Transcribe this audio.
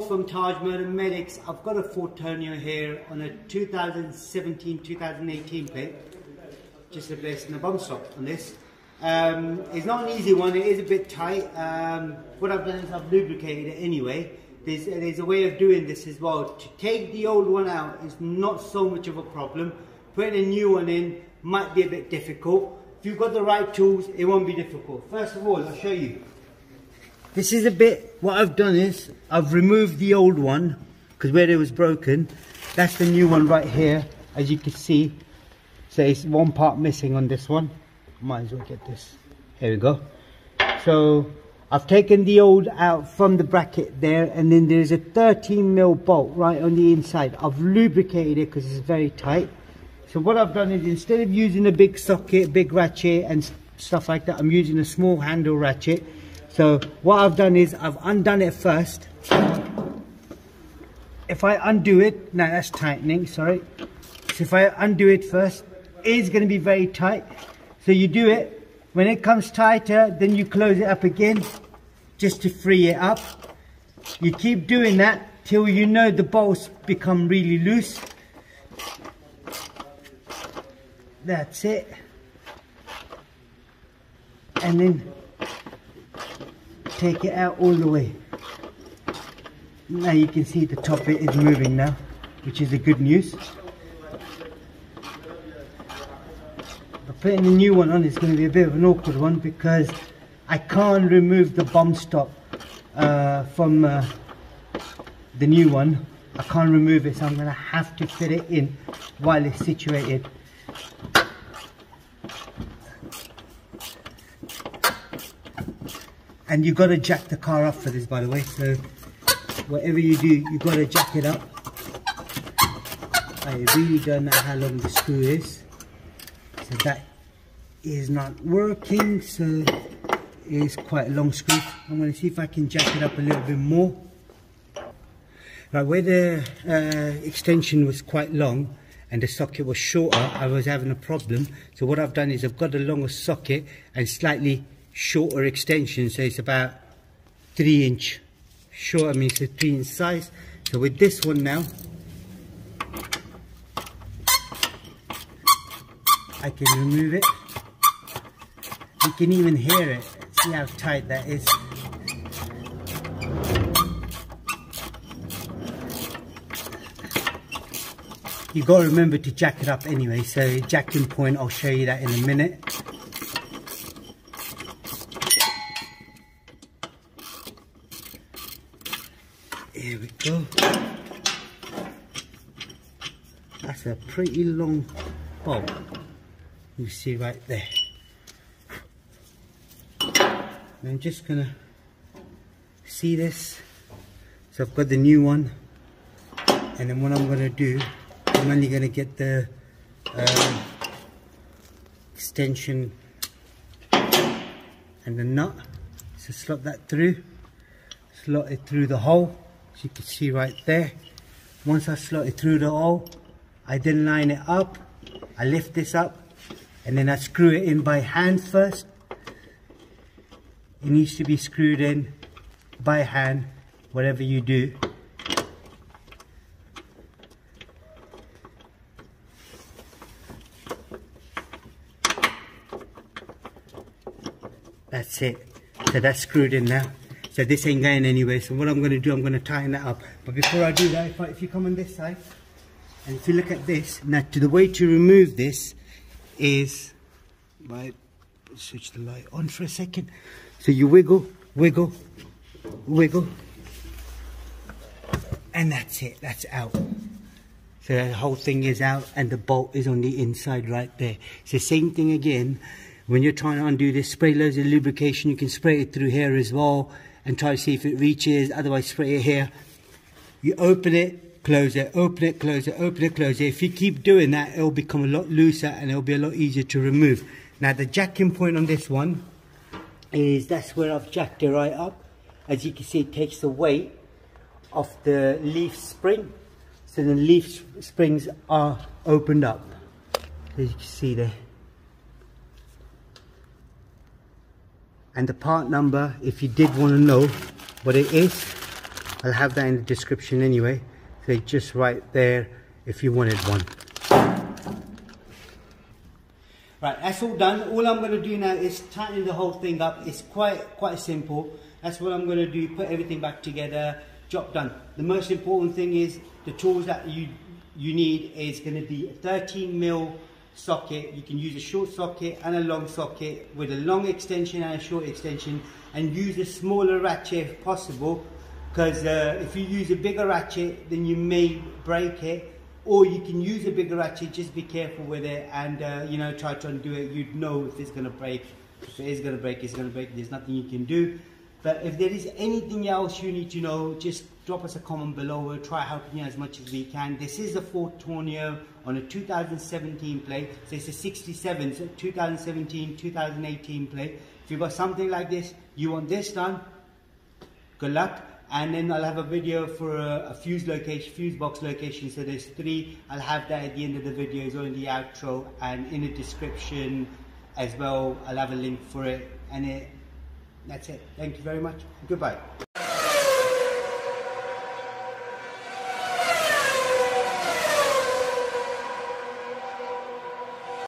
from Taj Motor Medics. I've got a Ford Tourneo here on a 2017-2018 plate. Just replacing the bump stop on this. It's not an easy one, it is a bit tight. What I've done is I've lubricated it anyway. There's a way of doing this as well. To take the old one out is not so much of a problem. Putting a new one in might be a bit difficult. If you've got the right tools, it won't be difficult. First of all, I'll show you. This is a bit, what I've done is, I've removed the old one, because where it was broken, that's the new one right here, as you can see. So it's one part missing on this one. Might as well get this. Here we go. So I've taken the old out from the bracket there, and then there's a 13mm bolt right on the inside. I've lubricated it because it's very tight. So what I've done is, instead of using a big socket, big ratchet and stuff like that, I'm using a small handle ratchet. So what I've done is I've undone it first. If I undo it, now that's tightening, sorry. So if I undo it first, it's going to be very tight. So you do it, when it comes tighter, then you close it up again, just to free it up. You keep doing that till you know the bolts become really loose. That's it. And then take it out all the way. Now you can see the top bit is moving now, which is the good news. But putting the new one on is going to be a bit of an awkward one, because I can't remove the bump stop from the new one. I can't remove it, so I'm going to have to fit it in while it's situated. And you've got to jack the car up for this, by the way, so whatever you do, you've got to jack it up. I really don't know how long the screw is, so that is not working, so it is quite a long screw. I'm going to see if I can jack it up a little bit more. Right, where the extension was quite long and the socket was shorter, I was having a problem. So what I've done is I've got a longer socket and slightly shorter extension, so it's about 3" short. I mean, it's a 3" size. So with this one now, I can remove it. You can even hear it. See how tight that is. You've got to remember to jack it up anyway, so jacking point, I'll show you that in a minute. Here we go. That's a pretty long bolt. You see right there. And I'm just gonna see this. So I've got the new one, and then what I'm gonna do, I'm only gonna get the extension and the nut. So slot that through. Slot it through the hole. As you can see right there. Once I slot it through the hole, I then line it up, I lift this up, and then I screw it in by hand first. It needs to be screwed in by hand, whatever you do. That's it. So that's screwed in now. So this ain't going anywhere. So what I'm going to do, I'm going to tighten that up. But before I do that, if you come on this side, and if you look at this, now the way to remove this is by, switch the light on for a second. So you wiggle, wiggle, wiggle, and that's it, that's out. So the whole thing is out, and the bolt is on the inside right there. It's the same thing again. When you're trying to undo this, spray loads of lubrication. You can spray it through here as well and try to see if it reaches, otherwise spray it here. You open it, close it, open it, close it, open it, close it. If you keep doing that, it'll become a lot looser and it'll be a lot easier to remove. Now the jacking point on this one is, that's where I've jacked it right up. As you can see, it takes the weight off the leaf spring. So the leaf springs are opened up, as you can see there. And the part number, if you did want to know what it is, I'll have that in the description anyway, so just right there if you wanted one. Right, that's all done. All I'm going to do now is tighten the whole thing up. It's quite simple. That's what I'm going to do, put everything back together, job done. The most important thing is the tools that you need is going to be a 13mm socket. You can use a short socket and a long socket with a long extension and a short extension, and use a smaller ratchet if possible, because if you use a bigger ratchet then you may break it, or you can use a bigger ratchet. Just be careful with it, and you know, try to undo it. You'd know if it's going to break. If it is going to break, it's going to break. There's nothing you can do. But if there is anything else you need to know, just drop us a comment below. We'll try helping you as much as we can. This is a Ford Tourneo on a 2017 plate. So it's a 67, so 2017, 2018 plate. If you've got something like this, you want this done, good luck. And then I'll have a video for a fuse box location. So there's 3. I'll have that at the end of the video, as well in the outro and in the description as well. I'll have a link for it, and that's it. Thank you very much. Goodbye.